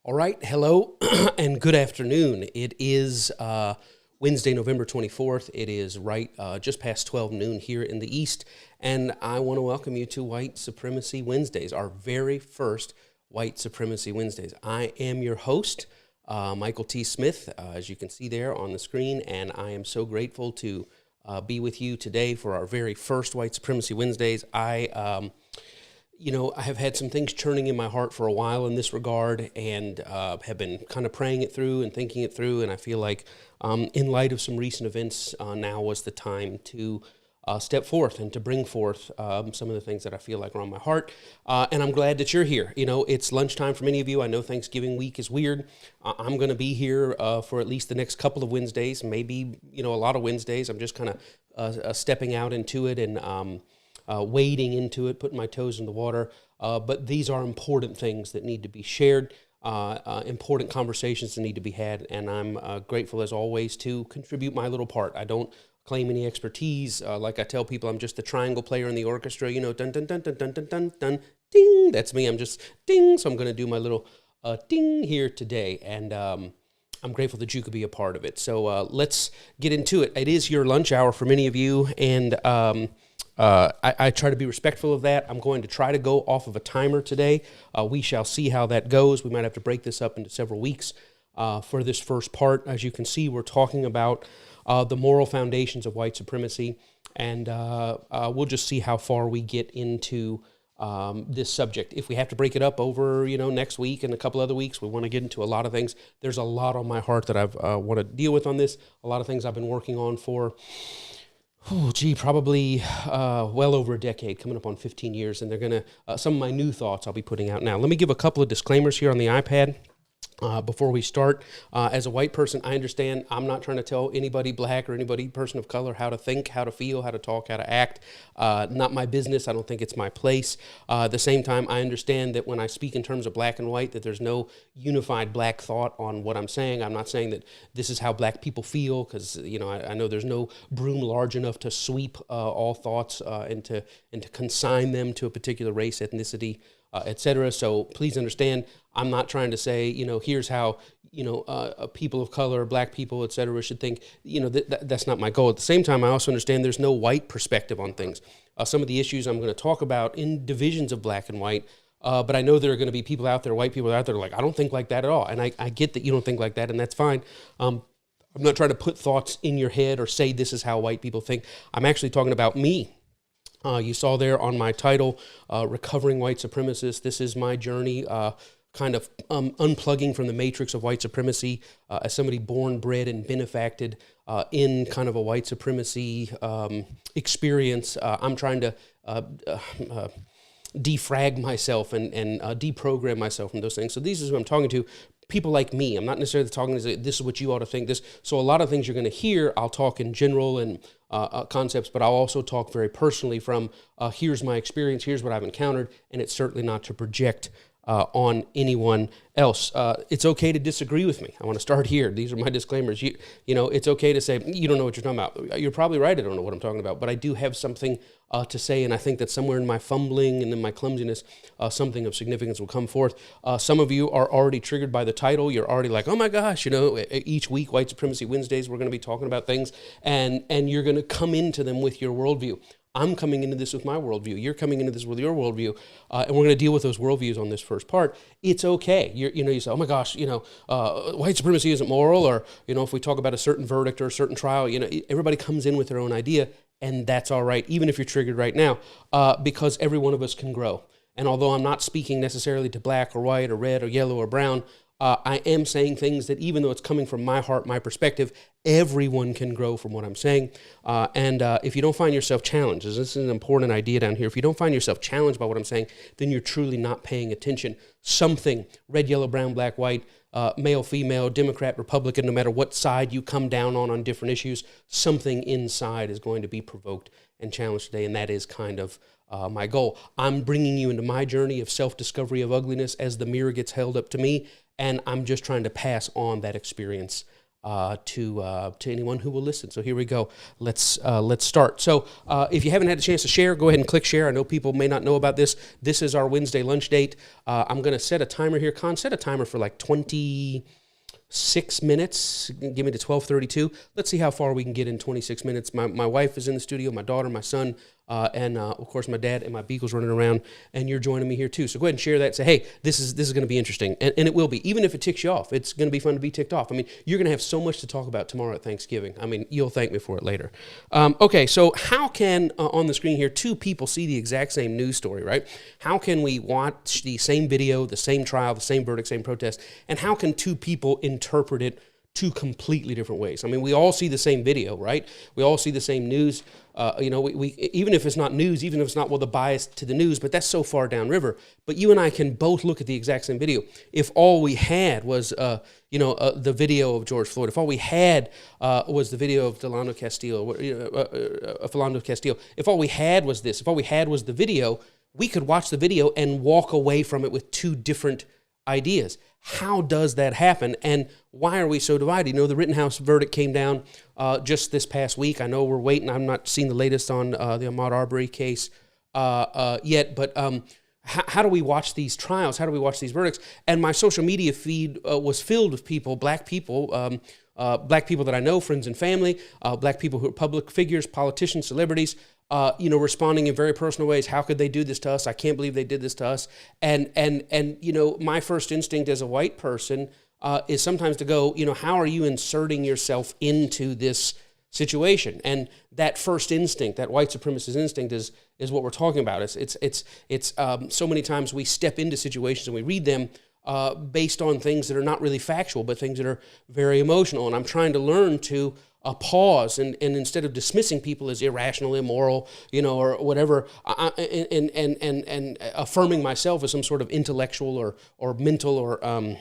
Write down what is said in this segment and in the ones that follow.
All right, hello and good afternoon. It is Wednesday, November 24th. It is just past 12 noon here in the East, and I want to welcome you to White Supremacy Wednesdays, our very first White Supremacy Wednesdays. I am your host, Michael T. Smith, as you can see there on the screen, and I am so grateful to be with you today for our very first White Supremacy Wednesdays. I have had some things churning in my heart for a while in this regard, and have been kind of praying it through and thinking it through, and I feel like in light of some recent events, now was the time to step forth and to bring forth some of the things that I feel like are on my heart, and I'm glad that you're here. You know, it's lunchtime for many of you. I know Thanksgiving week is weird. I'm going to be here for at least the next couple of Wednesdays, maybe, a lot of Wednesdays. I'm just kind of stepping out into it and wading into it, putting my toes in the water. But these are important things that need to be shared, important conversations that need to be had, and I'm grateful as always to contribute my little part. I don't claim any expertise. Like I tell people, I'm just the triangle player in the orchestra, dun, dun, dun, dun, dun, dun, dun, dun, ding, that's me. I'm just ding, so I'm going to do my little ding here today, and I'm grateful that you could be a part of it. So let's get into it. It is your lunch hour for many of you, and I try to be respectful of that. I'm going to try to go off of a timer today. We shall see how that goes. We might have to break this up into several weeks for this first part. As you can see, we're talking about the moral foundations of white supremacy, and we'll just see how far we get into this subject. If we have to break it up over, next week and a couple other weeks, we want to get into a lot of things. There's a lot on my heart that I've want to deal with on this, a lot of things I've been working on for probably well over a decade, coming up on 15 years, and they're going to, some of my new thoughts I'll be putting out now. Let me give a couple of disclaimers here on the iPad before we start. As a white person, I understand I'm not trying to tell anybody black or anybody person of color how to think, how to feel, how to talk, how to act. Not my business. I don't think it's my place. At the same time, I understand that when I speak in terms of black and white, that there's no unified black thought on what I'm saying. I'm not saying that this is how black people feel, because I know there's no broom large enough to sweep all thoughts and to consign them to a particular race, ethnicity, etc. So please understand, I'm not trying to say, here's how, people of color, black people, etc. should think. That's not my goal. At the same time, I also understand there's no white perspective on things. Some of the issues I'm going to talk about in divisions of black and white, but I know there are going to be people out there, white people out there, like, I don't think like that at all. And I get that you don't think like that, and that's fine. I'm not trying to put thoughts in your head or say this is how white people think. I'm actually talking about me. You saw there on my title, Recovering White Supremacist. This is my journey, kind of unplugging from the matrix of white supremacy as somebody born, bred, and benefacted in kind of a white supremacy experience. I'm trying to defrag myself and deprogram myself from those things. So these is who I'm talking to. People like me. I'm not necessarily talking as this is what you ought to think. So a lot of things you're going to hear, I'll talk in general and concepts, but I'll also talk very personally from here's my experience, here's what I've encountered, and it's certainly not to project on anyone else. It's okay to disagree with me. I want to start here. These are my disclaimers. It's okay to say, you don't know what you're talking about. You're probably right, I don't know what I'm talking about, but I do have something to say, and I think that somewhere in my fumbling and in my clumsiness, something of significance will come forth. Some of you are already triggered by the title. You're already like, oh my gosh, each week, White Supremacy Wednesdays, we're going to be talking about things, and you're going to come into them with your worldview. I'm coming into this with my worldview. You're coming into this with your worldview, and we're going to deal with those worldviews on this first part. It's okay. You say, oh my gosh, white supremacy isn't moral, or if we talk about a certain verdict or a certain trial, everybody comes in with their own idea, and that's all right, even if you're triggered right now, because every one of us can grow. And although I'm not speaking necessarily to black or white or red or yellow or brown, I am saying things that, even though it's coming from my heart, my perspective, everyone can grow from what I'm saying. And if you don't find yourself challenged, this is an important idea down here, if you don't find yourself challenged by what I'm saying, then you're truly not paying attention. Something, red, yellow, brown, black, white, male, female, Democrat, Republican, no matter what side you come down on different issues, something inside is going to be provoked and challenged today, and that is kind of my goal. I'm bringing you into my journey of self-discovery of ugliness as the mirror gets held up to me, and I'm just trying to pass on that experience to anyone who will listen. So here we go. Let's start. So if you haven't had a chance to share, go ahead and click share. I know people may not know about this. This is our Wednesday lunch date. I'm going to set a timer here. Set a timer for like 26 minutes. Give me to 12:32. Let's see how far we can get in 26 minutes. My wife is in the studio, my daughter, my son, and of course my dad and my beagle's running around, and you're joining me here too. So go ahead and share that. Say, hey, this is going to be interesting, and it will be. Even if it ticks you off, it's going to be fun to be ticked off. I mean, you're going to have so much to talk about tomorrow at Thanksgiving. I mean, you'll thank me for it later. Okay, so how can on the screen here two people see the exact same news story, right? How can we watch the same video, the same trial, the same verdict, same protest, and how can two people interpret it two completely different ways? I mean, we all see the same video, right? We all see the same news. We even if it's not news, even if it's not the bias to the news, but that's so far downriver. But you and I can both look at the exact same video. If all we had was, the video of George Floyd, if all we had was the video of Philando Castile, if all we had was this, if all we had was the video, we could watch the video and walk away from it with two different ideas. How does that happen, and why are we so divided? The Rittenhouse verdict came down just this past week. I know we're waiting. I'm not seeing the latest on the Ahmaud Arbery case yet, but how do we watch these trials? How do we watch these verdicts? And my social media feed was filled with people, black people that I know, friends and family, black people who are public figures, politicians, celebrities, responding in very personal ways. How could they do this to us? I can't believe they did this to us. And my first instinct as a white person is sometimes to go, how are you inserting yourself into this situation? And that first instinct, that white supremacist instinct, is what we're talking about. It's so many times we step into situations and we read them based on things that are not really factual, but things that are very emotional. And I'm trying to learn to pause and instead of dismissing people as irrational, immoral, or whatever, and affirming myself as some sort of intellectual or mental or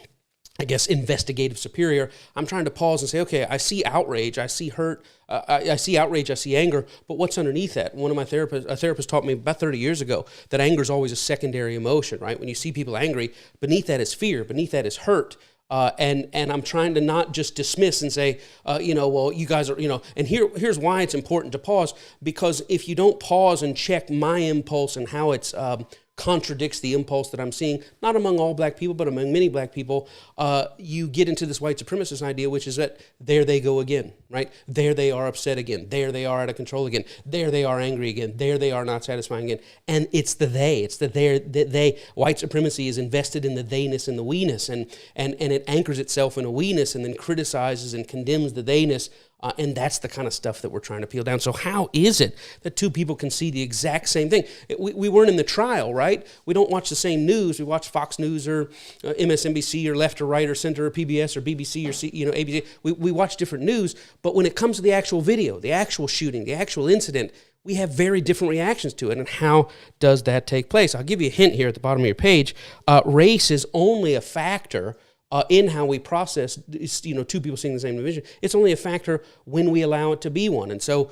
investigative superior, I'm trying to pause and say, okay, I see outrage, I see hurt, I see outrage, I see anger, but what's underneath that? A therapist taught me about 30 years ago that anger is always a secondary emotion, right? When you see people angry, beneath that is fear, beneath that is hurt. And I'm trying to not just dismiss and say, you guys are, and here's why it's important to pause, because if you don't pause and check my impulse and how it's contradicts the impulse that I'm seeing, not among all black people, but among many black people, you get into this white supremacist idea, which is that there they go again, right? There they are upset again. There they are out of control again. There they are angry again. There they are not satisfying again. And it's the they. It's the they. White supremacy is invested in the theyness and the we-ness, and it anchors itself in a we-ness and then criticizes and condemns the they-ness. And that's the kind of stuff that we're trying to peel down. So how is it that two people can see the exact same thing? We weren't in the trial, right? We don't watch the same news. We watch Fox News or MSNBC or left or right or center or PBS or BBC or ABC. We watch different news. But when it comes to the actual video, the actual shooting, the actual incident, we have very different reactions to it. And how does that take place? I'll give you a hint here at the bottom of your page. Race is only a factor in how we process, two people seeing the same division. It's only a factor when we allow it to be one. And so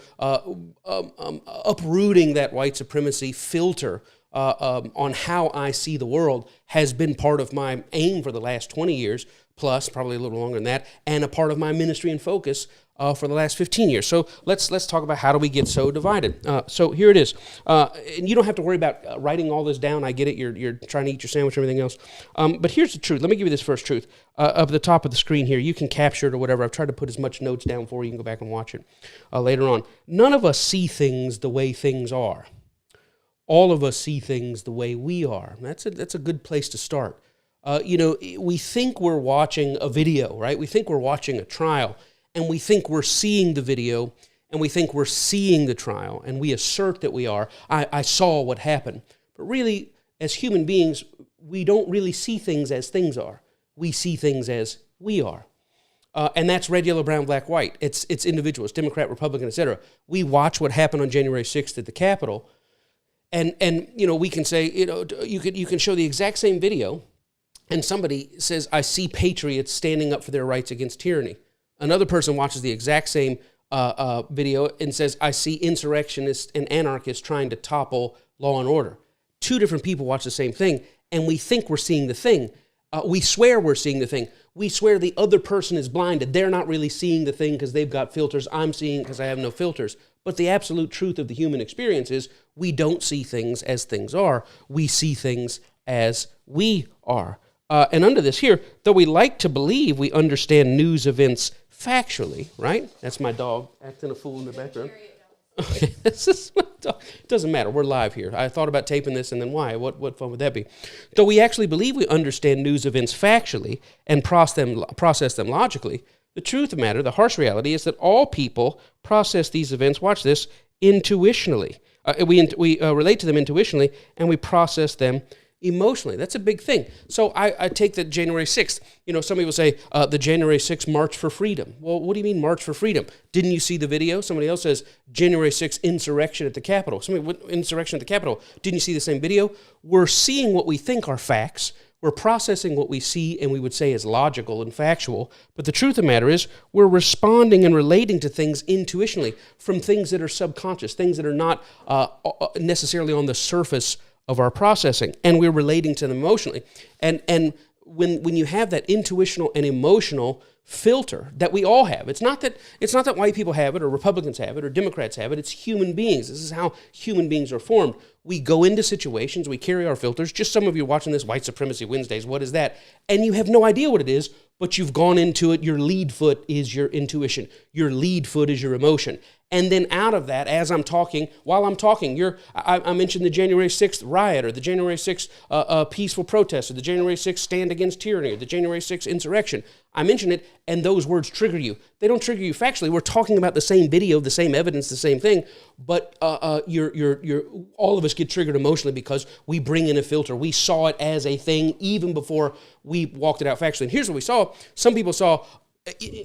uprooting that white supremacy filter on how I see the world has been part of my aim for the last 20 years, plus probably a little longer than that, and a part of my ministry and focus for the last 15 years. So let's talk about how do we get so divided. So here it is. And you don't have to worry about writing all this down. I get it. You're trying to eat your sandwich and everything else. But here's the truth. Let me give you this first truth. Up at the top of the screen here, you can capture it or whatever. I've tried to put as much notes down for you. You can go back and watch it later on. None of us see things the way things are. All of us see things the way we are. That's a good place to start. We think we're watching a video, right? We think we're watching a trial. And we think we're seeing the video, and we think we're seeing the trial, and we assert that we are. I saw what happened. But really, as human beings, we don't really see things as things are. We see things as we are. And that's red, yellow, brown, black, white. It's individuals, Democrat, Republican, etc. We watch what happened on January 6th at the Capitol, and we can say, you can show the exact same video, and somebody says, I see patriots standing up for their rights against tyranny. Another person watches the exact same video and says, I see insurrectionists and anarchists trying to topple law and order. Two different people watch the same thing, and we think we're seeing the thing. We swear we're seeing the thing. We swear the other person is blinded. They're not really seeing the thing because they've got filters. I'm seeing it because I have no filters. But the absolute truth of the human experience is we don't see things as things are. We see things as we are. And under this here, though we like to believe we understand news events factually, right? That's my dog acting a fool in the background. Okay, this is it doesn't matter. We're live here. I thought about taping this, and then why? What fun would that be? Though we actually believe we understand news events factually and process them logically, the truth of the matter, the harsh reality, is that all people process these events, watch this, intuitionally. We relate to them intuitionally, and we process them emotionally. That's a big thing. So I take the January 6th. You know, some people say the January 6th March for Freedom. Well, what do you mean March for Freedom? Didn't you see the video? Somebody else says January 6th insurrection at the Capitol. Insurrection at the Capitol. Didn't you see the same video? We're seeing what we think are facts. We're processing what we see and we would say is logical and factual. But the truth of the matter is we're responding and relating to things intuitionally from things that are subconscious, things that are not necessarily on the surface of our processing, and we're relating to them emotionally. And when you have that intuitional and emotional filter that we all have, it's not that white people have it or Republicans have it or Democrats have it, it's human beings. This is how human beings are formed. We go into situations, we carry our filters. Just some of you watching this White Supremacy Wednesdays, what is that? And you have no idea what it is, but you've gone into it. Your lead foot is your intuition. Your lead foot is your emotion. And then out of that, as I'm talking, while I'm talking, I mentioned the January 6th riot or the January 6th peaceful protest or the January 6th stand against tyranny or the January 6th insurrection. I mention it, and those words trigger you. They don't trigger you factually. We're talking about the same video, the same evidence, the same thing, but all of us get triggered emotionally because we bring in a filter. We saw it as a thing even before we walked it out factually. And here's what we saw. Some people saw,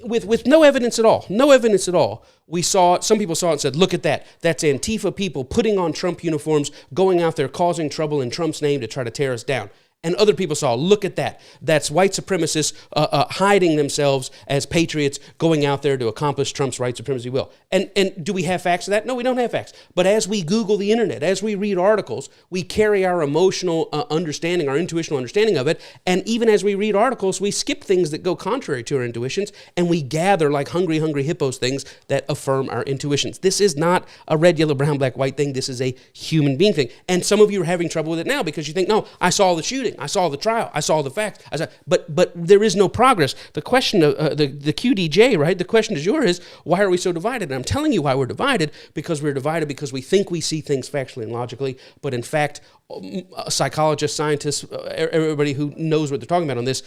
with no evidence at all, some people saw it and said, look at that. That's Antifa people putting on Trump uniforms, going out there causing trouble in Trump's name to try to tear us down. And other people saw, look at that. That's white supremacists hiding themselves as patriots going out there to accomplish Trump's white supremacy will. And do we have facts of that? No, we don't have facts. But as we Google the internet, as we read articles, we carry our emotional understanding, our intuitional understanding of it. And even as we read articles, we skip things that go contrary to our intuitions, and we gather like hungry hippos things that affirm our intuitions. This is not a red, yellow, brown, black, white thing. This is a human being thing. And some of you are having trouble with it now because you think, no, I saw the shooting. I saw the trial. I saw the facts. But there is no progress. The question of the QDJ, right? The question du jour is, why are we so divided? And I'm telling you why we're divided, because we think we see things factually and logically, but in fact, psychologists, scientists, everybody who knows what they're talking about on this,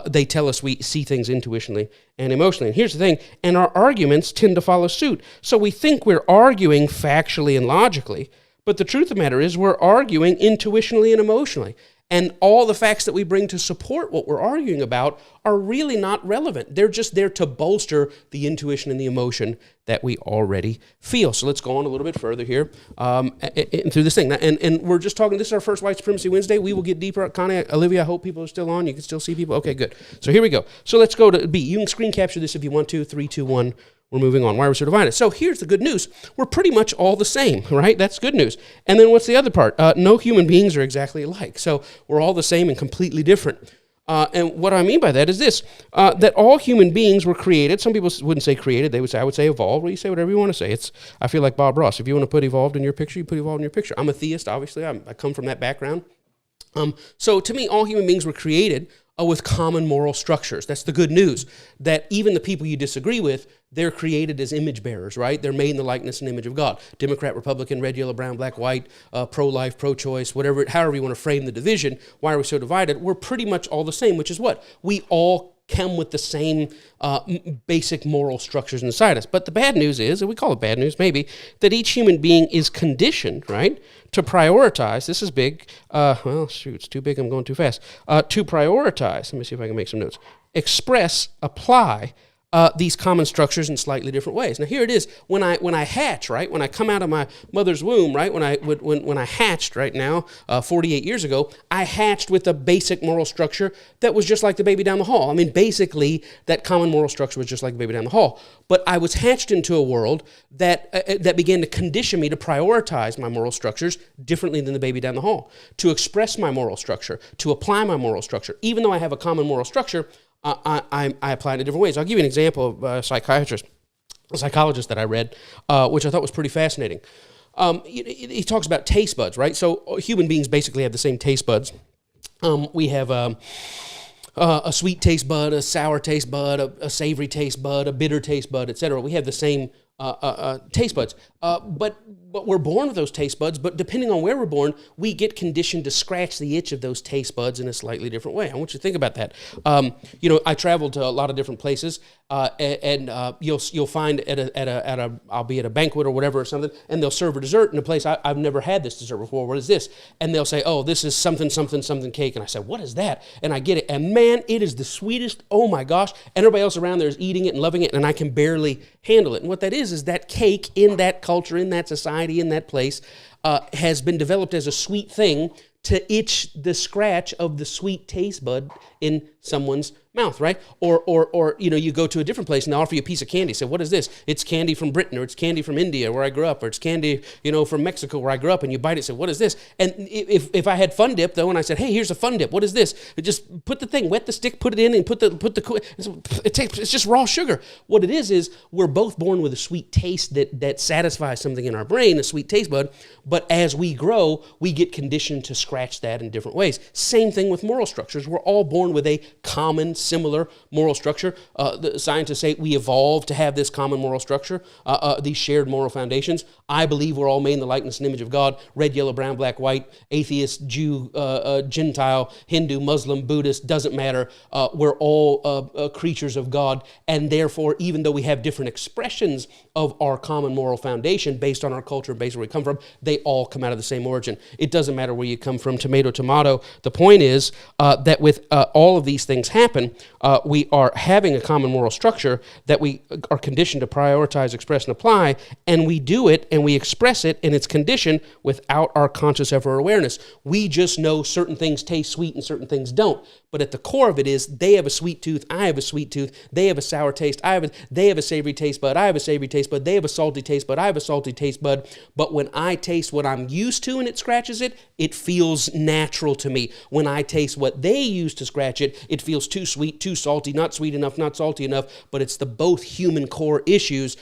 they tell us we see things intuitionally and emotionally. And here's the thing, and our arguments tend to follow suit. So we think we're arguing factually and logically, but the truth of the matter is we're arguing intuitionally and emotionally. And all the facts that we bring to support what we're arguing about are really not relevant. They're just there to bolster the intuition and the emotion that we already feel. So let's go on a little bit further here through this thing. And we're just talking, this is our first White Supremacy Wednesday. We will get deeper. Connie, Olivia, I hope people are still on. You can still see people. Okay, good. So here we go. So let's go to B. You can screen capture this if you want to. 3, 2, 1. We're moving on. Why are we so divided? So here's the good news. We're pretty much all the same, right? That's good news. And then what's the other part? No human beings are exactly alike. So we're all the same and completely different. And what I mean by that is this, that all human beings were created. Some people wouldn't say created. They would say, I would say evolved. Well, you say whatever you want to say. I feel like Bob Ross. If you want to put evolved in your picture, you put evolved in your picture. I'm a theist, obviously. I come from that background. So to me, all human beings were created with common moral structures. That's the good news, that even the people you disagree with, they're created as image bearers, right? They're made in the likeness and image of God. Democrat, Republican, red, yellow, brown, black, white, pro-life, pro-choice, however you want to frame the division. Why are we so divided? We're pretty much all the same, which is what? We all come with the same basic moral structures inside us. But the bad news is, and we call it bad news maybe, that each human being is conditioned, right, to prioritize. This is big. It's too big. I'm going too fast. To prioritize. Let me see if I can make some notes. Express, apply these common structures in slightly different ways. Now here it is. When I hatch, right? When I come out of my mother's womb, right? When I hatched, right now, 48 years ago, I hatched with a basic moral structure that was just like the baby down the hall. I mean, basically, that common moral structure was just like the baby down the hall. But I was hatched into a world that began to condition me to prioritize my moral structures differently than the baby down the hall, to express my moral structure, to apply my moral structure. Even though I have a common moral structure, I apply it in different ways. I'll give you an example of a psychologist that I read, which I thought was pretty fascinating. He talks about taste buds, right? So human beings basically have the same taste buds. We have a sweet taste bud, a sour taste bud, a savory taste bud, a bitter taste bud, etc. We have the same taste buds. But we're born with those taste buds, but depending on where we're born, we get conditioned to scratch the itch of those taste buds in a slightly different way. I want you to think about that. I traveled to a lot of different places, and you'll find I'll be at a banquet or whatever or something, and they'll serve a dessert in a place I've never had this dessert before. What is this? And they'll say, oh, this is something cake. And I said, what is that? And I get it, and man, it is the sweetest. Oh my gosh! And everybody else around there is eating it and loving it, and I can barely handle it. And what that is that cake in that culture, in that society, in that place, has been developed as a sweet thing to itch the scratch of the sweet taste bud in someone's mouth, right? Or you go to a different place and they offer you a piece of candy. Say, what is this? It's candy from Britain, or it's candy from India where I grew up, or it's candy, from Mexico where I grew up, and you bite it and say, what is this? And if I had Fun Dip though, and I said, hey, here's a Fun Dip, what is this? Just put the thing, wet the stick, put it in, and it's just raw sugar. What it is we're both born with a sweet taste that satisfies something in our brain, a sweet taste bud, but as we grow, we get conditioned to scratch that in different ways. Same thing with moral structures. We're all born with a common, similar moral structure. The scientists say we evolved to have this common moral structure, these shared moral foundations. I believe we're all made in the likeness and image of God, red, yellow, brown, black, white, atheist, Jew, Gentile, Hindu, Muslim, Buddhist, doesn't matter. We're all creatures of God, and therefore, even though we have different expressions of our common moral foundation based on our culture, based on where we come from, they all come out of the same origin. It doesn't matter where you come from, tomato, tomato. The point is that with all of these things happen, we are having a common moral structure that we are conditioned to prioritize, express, and apply, and we do it and we express it, and it's conditioned without our conscious effort or awareness. We just know certain things taste sweet and certain things don't. But at the core of it is they have a sweet tooth, I have a sweet tooth, they have a sour taste, they have a savory taste bud, I have a savory taste bud, they have a salty taste bud, I have a salty taste bud. But when I taste what I'm used to and it scratches it, it feels natural to me. When I taste what they use to scratch it, it feels too sweet, too salty, not sweet enough, not salty enough. But it's the both human core issues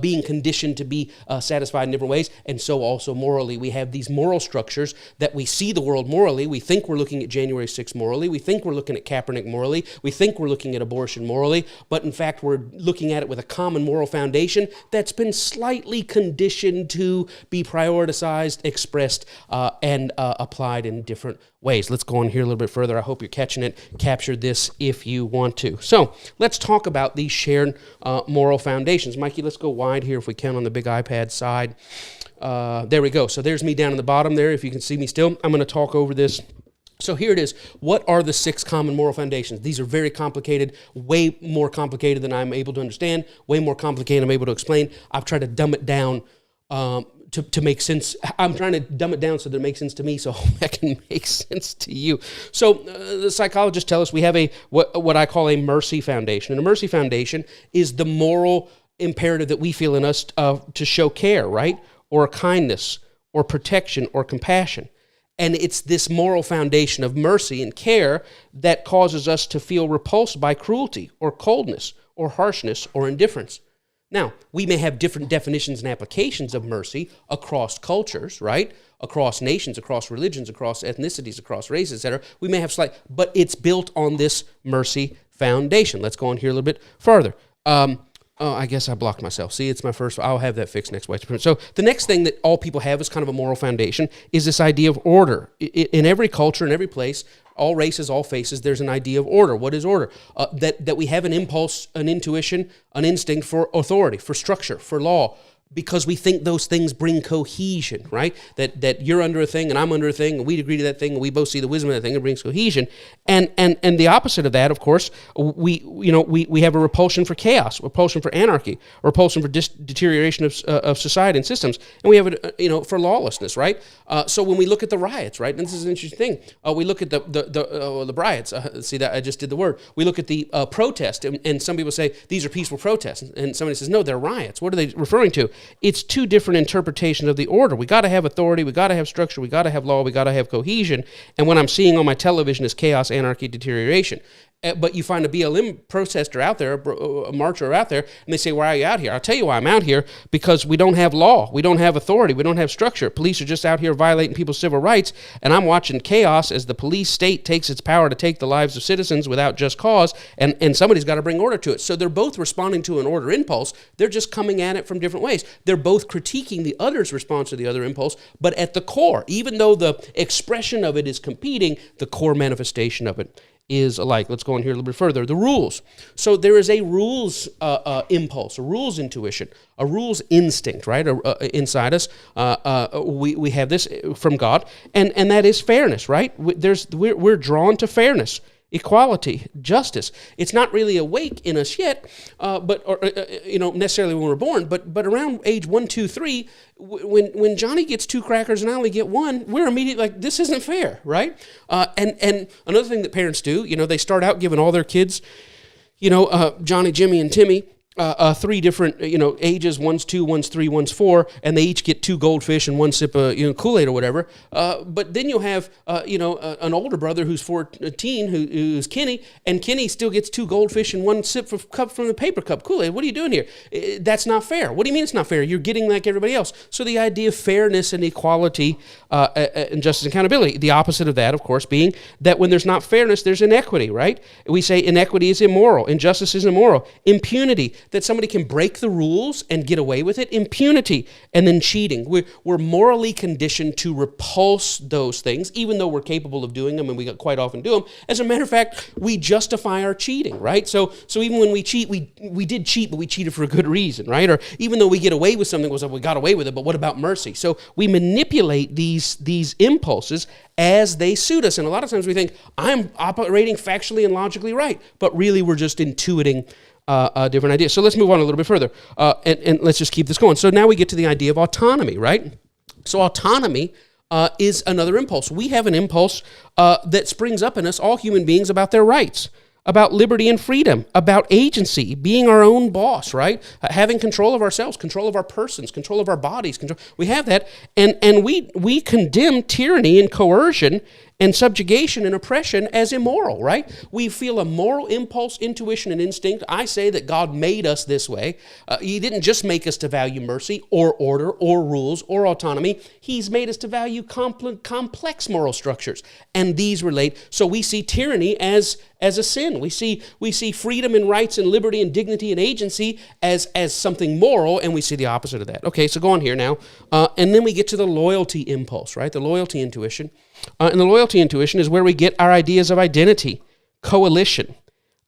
being conditioned to be satisfied in different ways. And so also morally, we have these moral structures that we see the world morally. We think we're looking at January 6th morally. We think we're looking at Kaepernick morally. We think we're looking at abortion morally. But in fact, we're looking at it with a common moral foundation that's been slightly conditioned to be prioritized, expressed, and applied in different ways. Let's go on here a little bit further. I hope you're catching it. Capture this if you want to. So let's talk about these shared moral foundations. Mikey, let's go wide here if we can on the big iPad side. There we go. So there's me down in the bottom there, if you can see me still. I'm going to talk over this. So here it is. What are the 6 common moral foundations? These are very complicated, way more complicated than I'm able to understand, way more complicated than I'm able to explain. I've tried to dumb it down to make sense. I'm trying to dumb it down so that it makes sense to me, so that can make sense to you. So the psychologists tell us we have what I call a mercy foundation. And a mercy foundation is the moral imperative that we feel in us to show care, right? Or kindness, or protection, or compassion. And it's this moral foundation of mercy and care that causes us to feel repulsed by cruelty, or coldness, or harshness, or indifference. Now, we may have different definitions and applications of mercy across cultures, right? Across nations, across religions, across ethnicities, across races, etc. We may have but it's built on this mercy foundation. Let's go on here a little bit farther. I guess I blocked myself. See, it's my first. I'll have that fixed next week. So the next thing that all people have is kind of a moral foundation is this idea of order. In every culture, in every place, all races, all faces, there's an idea of order. What is order? That we have an impulse, an intuition, an instinct for authority, for structure, for law, because we think those things bring cohesion, right? That you're under a thing and I'm under a thing and we agree to that thing and we both see the wisdom of that thing. It brings cohesion. And the opposite of that, of course, we have a repulsion for chaos, repulsion for anarchy, a repulsion for deterioration of society and systems, and we have it, for lawlessness, right? So when we look at the riots, right, and this is an interesting thing, we look at the riots. See that I just did the word. We look at the protest, and some people say these are peaceful protests, and somebody says no, they're riots. What are they referring to? It's two different interpretations of the order. We got to have authority, we got to have structure, we got to have law, we got to have cohesion. And what I'm seeing on my television is chaos, anarchy, deterioration. But you find a BLM protester out there, a marcher out there, and they say, why are you out here? I'll tell you why I'm out here, because we don't have law, we don't have authority, we don't have structure. Police are just out here violating people's civil rights, and I'm watching chaos as the police state takes its power to take the lives of citizens without just cause, and somebody's got to bring order to it. So they're both responding to an order impulse, they're just coming at it from different ways. They're both critiquing the other's response to the other impulse, but at the core, even though the expression of it is competing, the core manifestation of it is alike. Let's go on here a little bit further. The rules. So there is a rules impulse, a rules intuition, a rules instinct, right, inside us. We have this from God, and that is fairness, right? We're drawn to fairness, equality, justice. It's not really awake in us yet, but necessarily when we're born, but around age 1, 2, 3, when Johnny gets 2 crackers and I only get 1, we're immediately like, this isn't fair, right? And another thing that parents do, they start out giving all their kids, Johnny, Jimmy, and Timmy, 3 different, ages. One's 2, one's 3, one's 4, and they each get 2 goldfish and 1 sip of, Kool-Aid or whatever. But then you'll have, an older brother who's 14, who's Kenny, and Kenny still gets 2 goldfish and 1 sip of cup from the paper cup Kool-Aid. What are you doing here? That's not fair. What do you mean it's not fair? You're getting like everybody else. So the idea of fairness and equality and justice and accountability. The opposite of that, of course, being that when there's not fairness, there's inequity, right? We say inequity is immoral, injustice is immoral, impunity, that somebody can break the rules and get away with it, impunity, and then cheating. We're morally conditioned to repulse those things, even though we're capable of doing them, and we quite often do them. As a matter of fact, we justify our cheating, right? So even when we cheat, we did cheat, but we cheated for a good reason, right? Or even though we get away with something, we got away with it, but what about mercy? So we manipulate these impulses as they suit us, and a lot of times we think, I'm operating factually and logically right, but really we're just intuiting a different idea. So let's move on a little bit further, and let's just keep this going. So now we get to the idea of autonomy, right? So autonomy is another impulse. We have an impulse that springs up in us, all human beings, about their rights, about liberty and freedom, about agency, being our own boss, right? Having control of ourselves, control of our persons, control of our bodies. We have that, and we condemn tyranny and coercion and subjugation and oppression as immoral, right? We feel a moral impulse, intuition, and instinct. I say that God made us this way. He didn't just make us to value mercy or order or rules or autonomy. He's made us to value complex moral structures, and these relate. So we see tyranny as a sin. We see freedom and rights and liberty and dignity and agency as something moral, and we see the opposite of that. Okay, so go on here now. And then we get to the loyalty impulse, right? The loyalty intuition. And the loyalty intuition is where we get our ideas of identity, coalition,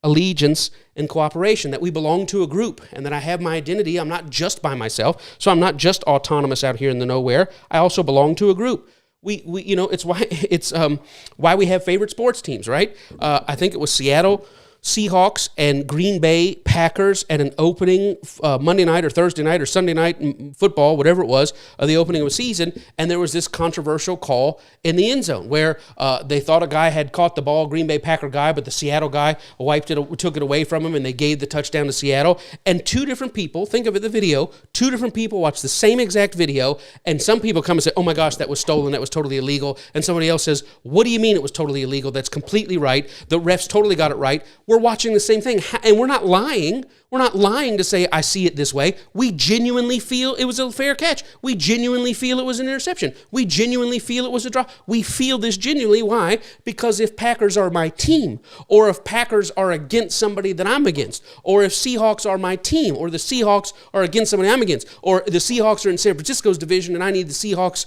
allegiance, and cooperation, that we belong to a group and that I have my identity. I'm not just by myself, so I'm not just autonomous out here in the nowhere. I also belong to a group. It's why we have favorite sports teams, right? I think it was Seattle Seahawks and Green Bay Packers at an opening Monday night or Thursday night or Sunday night football, whatever it was, the opening of a season, and there was this controversial call in the end zone where they thought a guy had caught the ball, Green Bay Packer guy, but the Seattle guy took it away from him, and they gave the touchdown to Seattle. And 2 different people, think of it, the video, 2 different people watch the same exact video, and some people come and say, oh my gosh, that was stolen, that was totally illegal, and somebody else says, what do you mean it was totally illegal? That's completely right. The refs totally got it right. We're watching the same thing, and we're not lying. We're not lying to say, I see it this way. We genuinely feel it was a fair catch. We genuinely feel it was an interception. We genuinely feel it was a draw. We feel this genuinely. Why? Because if Packers are my team, or if Packers are against somebody that I'm against, or if Seahawks are my team, or the Seahawks are against somebody I'm against, or the Seahawks are in San Francisco's division and I need the Seahawks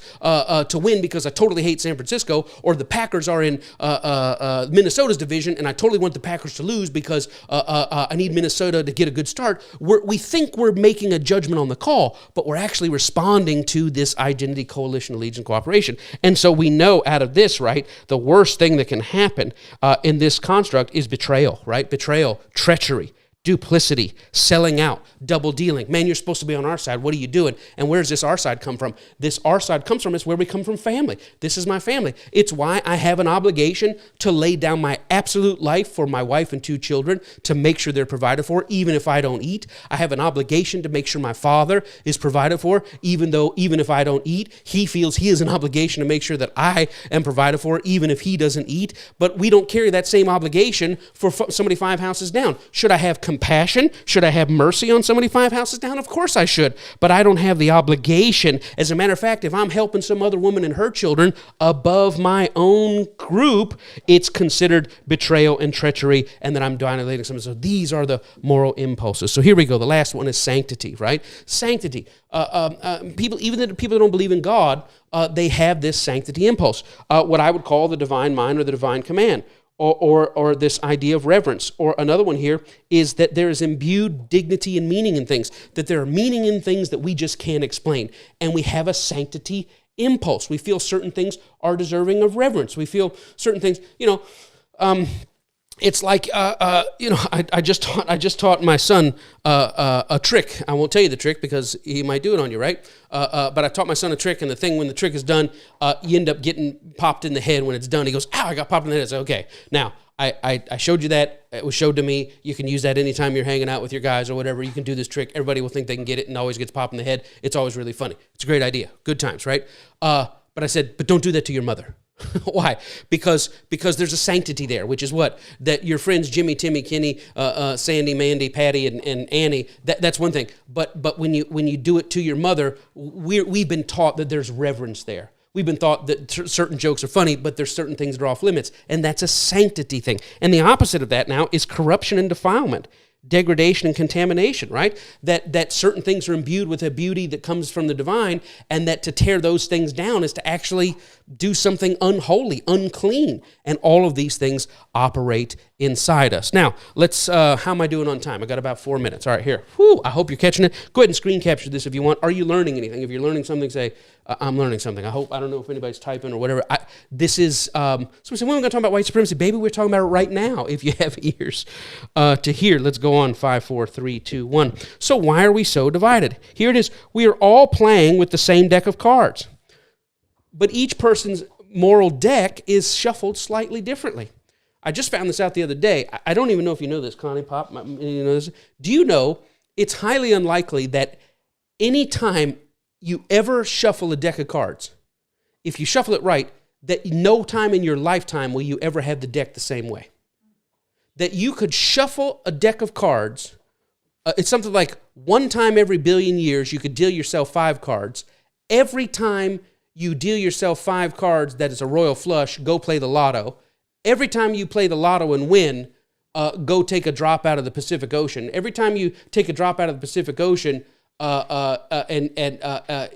to win because I totally hate San Francisco, or the Packers are in Minnesota's division and I totally want the Packers to lose because I need Minnesota to get a good start, we think we're making a judgment on the call, but we're actually responding to this identity, coalition, allegiance, cooperation. And so we know out of this, right, the worst thing that can happen in this construct is betrayal, right? Betrayal, treachery, duplicity, selling out, double dealing. Man, you're supposed to be on our side. What are you doing? And where does this our side come from? This our side comes from is where we come from, family. This is my family. It's why I have an obligation to lay down my absolute life for my wife and 2 children to make sure they're provided for, even if I don't eat. I have an obligation to make sure my father is provided for, even if I don't eat. He feels he has an obligation to make sure that I am provided for, even if he doesn't eat. But we don't carry that same obligation for somebody 5 houses down. Should I have compassion? Should I have mercy on somebody 5 houses down? Of course I should, but I don't have the obligation. As a matter of fact, if I'm helping some other woman and her children above my own group, it's considered betrayal and treachery, and that I'm violating something. So these are the moral impulses. So here we go. The last one is sanctity, right? Sanctity. People, even the people that don't believe in God, they have this sanctity impulse, what I would call the divine mind or the divine command. Or this idea of reverence. Or another one here is that there is imbued dignity and meaning in things, that there are meaning in things that we just can't explain. And we have a sanctity impulse. We feel certain things are deserving of reverence. We feel certain things, it's like, I just taught my son a trick. I won't tell you the trick because he might do it on you, right? But I taught my son a trick, and the thing, when the trick is done, you end up getting popped in the head when it's done. He goes, ow, I got popped in the head. I said, okay. Now, I showed you that. It was showed to me. You can use that anytime you're hanging out with your guys or whatever. You can do this trick. Everybody will think they can get it and always gets popped in the head. It's always really funny. It's a great idea. Good times, right? But I said, but don't do that to your mother. Why? Because there's a sanctity there, which is what? That your friends Jimmy, Timmy, Kenny, Sandy, Mandy, Patty, and Annie, that's one thing. But when you do it to your mother, we've been taught that there's reverence there. We've been taught that certain jokes are funny, but there's certain things that are off limits, and that's a sanctity thing. And the opposite of that now is corruption and defilement, degradation and contamination, right? That certain things are imbued with a beauty that comes from the divine, and that to tear those things down is to actually do something unholy, unclean. And all of these things operate inside us. Now, let's, how am I doing on time? I got about 4 minutes. All right, here. Whew, I hope you're catching it. Go ahead and screen capture this if you want. Are you learning anything? If you're learning something, say, I'm learning something. I don't know if anybody's typing or whatever. This is, somebody said, when are we going to talk about white supremacy? Baby, we're talking about it right now, if you have ears to hear. Let's go on. 5, 4, 3, 2, 1. So why are we so divided? Here it is. We are all playing with the same deck of cards, but each person's moral deck is shuffled slightly differently. I just found this out the other day. I don't even know if you know this, Connie Pop. You know this. Do you know it's highly unlikely that any time you ever shuffle a deck of cards, if you shuffle it right, that no time in your lifetime will you ever have the deck the same way? That you could shuffle a deck of cards, it's something like one time every billion years you could deal yourself 5 cards. Every time you deal yourself 5 cards that is a royal flush, go play the lotto. Every time you play the lotto and win, go take a drop out of the Pacific Ocean. Every time you take a drop out of the Pacific Ocean,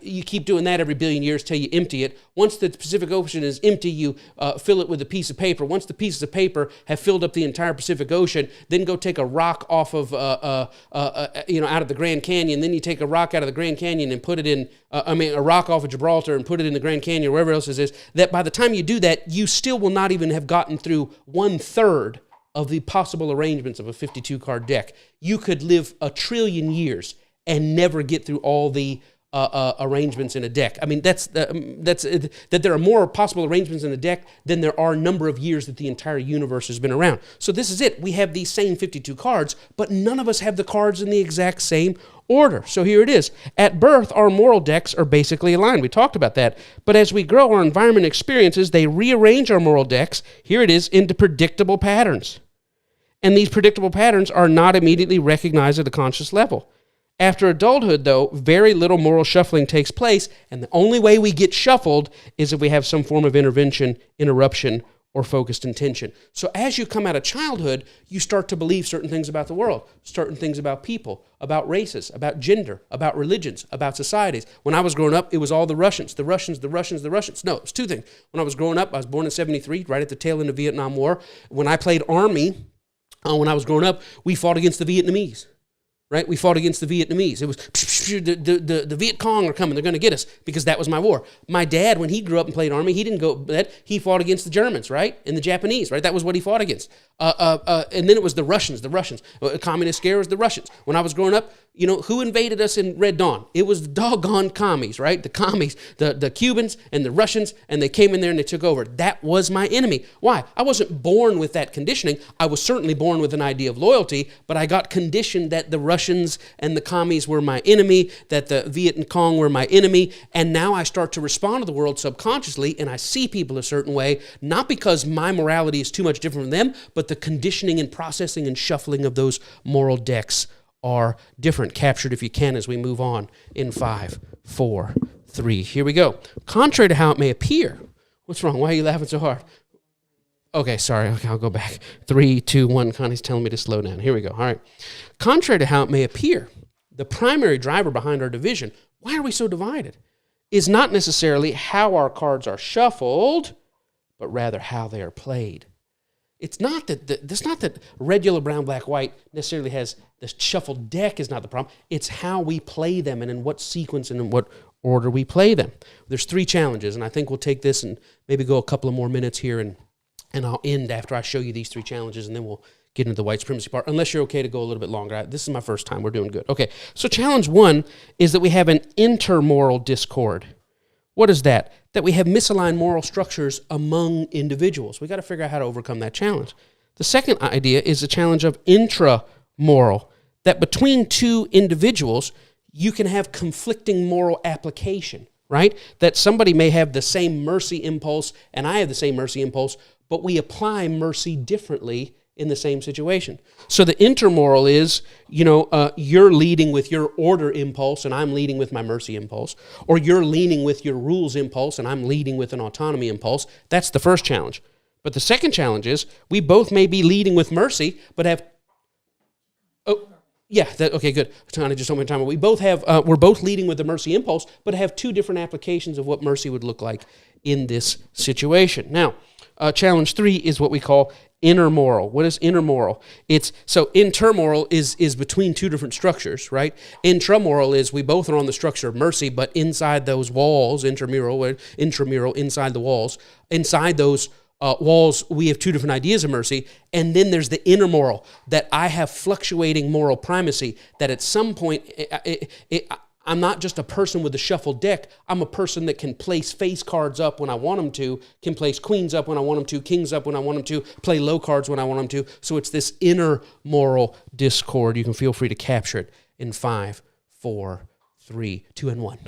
you keep doing that every billion years till you empty it. Once the Pacific Ocean is empty, you fill it with a piece of paper. Once the pieces of paper have filled up the entire Pacific Ocean, then go take a rock off of, out of the Grand Canyon. Then you take a rock out of the Grand Canyon and put it in, a rock off of Gibraltar and put it in the Grand Canyon or wherever else it is. That by the time you do that, you still will not even have gotten through 1/3 of the possible arrangements of a 52-card deck. You could live 1 trillion years and never get through all the arrangements in a deck. I mean, that's that there are more possible arrangements in a deck than there are number of years that the entire universe has been around. So this is it. We have these same 52 cards, but none of us have the cards in the exact same order. So here it is. At birth, our moral decks are basically aligned. We talked about that. But as we grow, our environment experiences, they rearrange our moral decks, here it is, into predictable patterns. And these predictable patterns are not immediately recognized at a conscious level. After adulthood, though, very little moral shuffling takes place, and the only way we get shuffled is if we have some form of intervention, interruption, or focused intention. So as you come out of childhood, you start to believe certain things about the world, certain things about people, about races, about gender, about religions, about societies. When I was growing up, it was all the Russians. No, it was 2 things. When I was growing up, I was born in 1973, right at the tail end of the Vietnam War. When I played Army, when I was growing up, we fought against the Vietnamese. right? We fought against the Vietnamese. It was the Viet Cong are coming. They're going to get us because that was my war. My dad, when he grew up and played Army, he didn't go that. He fought against the Germans, right? And the Japanese, right? That was what he fought against. And then it was the Russians. Communist scare was the Russians. When I was growing up, who invaded us in Red Dawn? It was the doggone commies, right? The commies, the Cubans and the Russians, and they came in there and they took over. That was my enemy. Why? I wasn't born with that conditioning. I was certainly born with an idea of loyalty, but I got conditioned that the Russians and the commies were my enemy, that the Viet Cong were my enemy, and now I start to respond to the world subconsciously, and I see people a certain way, not because my morality is too much different from them, but the conditioning and processing and shuffling of those moral decks are different. Captured if you can as we move on in 5, 4, 3. Here we go. Contrary to how it may appear. What's wrong? Why are you laughing so hard? Okay, sorry. Okay, I'll go back. 3, 2, 1. Connie's telling me to slow down. Here we go. All right. Contrary to how it may appear, the primary driver behind our division, why are we so divided, is not necessarily how our cards are shuffled, but rather how they are played. It's not that red, yellow, brown, black, white necessarily has the shuffled deck is not the problem. It's how we play them and in what sequence and in what order we play them. There's 3 challenges, and I think we'll take this and maybe go a couple of more minutes here, and I'll end after I show you these 3 challenges, and then we'll get into the white supremacy part, unless you're okay to go a little bit longer. This is my first time. We're doing good. Okay, so challenge 1 is that we have an intermoral discord. What is that? That we have misaligned moral structures among individuals. We got to figure out how to overcome that challenge. The second idea is the challenge of intramoral, that between 2 individuals, you can have conflicting moral application, right? That somebody may have the same mercy impulse and I have the same mercy impulse, but we apply mercy differently in the same situation. So the intermoral is, you're leading with your order impulse and I'm leading with my mercy impulse, or you're leaning with your rules impulse and I'm leading with an autonomy impulse. That's the first challenge. But the second challenge is we both may be leading with mercy, but have, okay, good. Tony just told me time. We both have, we're both leading with the mercy impulse, but have 2 different applications of what mercy would look like in this situation. Now, challenge 3 is what we call intermoral. What is intermoral? Intermoral is between 2 different structures, right? Intramoral is we both are on the structure of mercy, but inside those walls, intramural, inside the walls, inside those walls, we have 2 different ideas of mercy. And then there's the intermoral, that I have fluctuating moral primacy, that at some point, I'm not just a person with a shuffled deck. I'm a person that can place face cards up when I want them to, can place queens up when I want them to, kings up when I want them to, play low cards when I want them to. So it's this inner moral discord. You can feel free to capture it in 5, 4, 3, 2, and 1.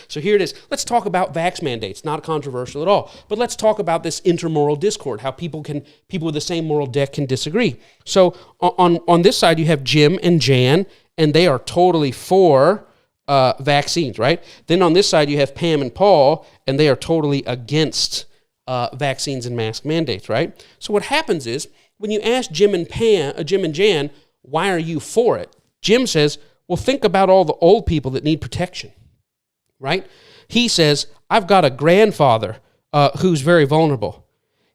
So here it is. Let's talk about vax mandates. Not controversial at all. But let's talk about this intermoral discord, how people with the same moral deck can disagree. So on this side, you have Jim and Jan, and they are totally for vaccines, right? Then on this side, you have Pam and Paul, and they are totally against vaccines and mask mandates, right? So what happens is, when you ask Jim and Jan, why are you for it? Jim says, well, think about all the old people that need protection, right? He says, I've got a grandfather who's very vulnerable.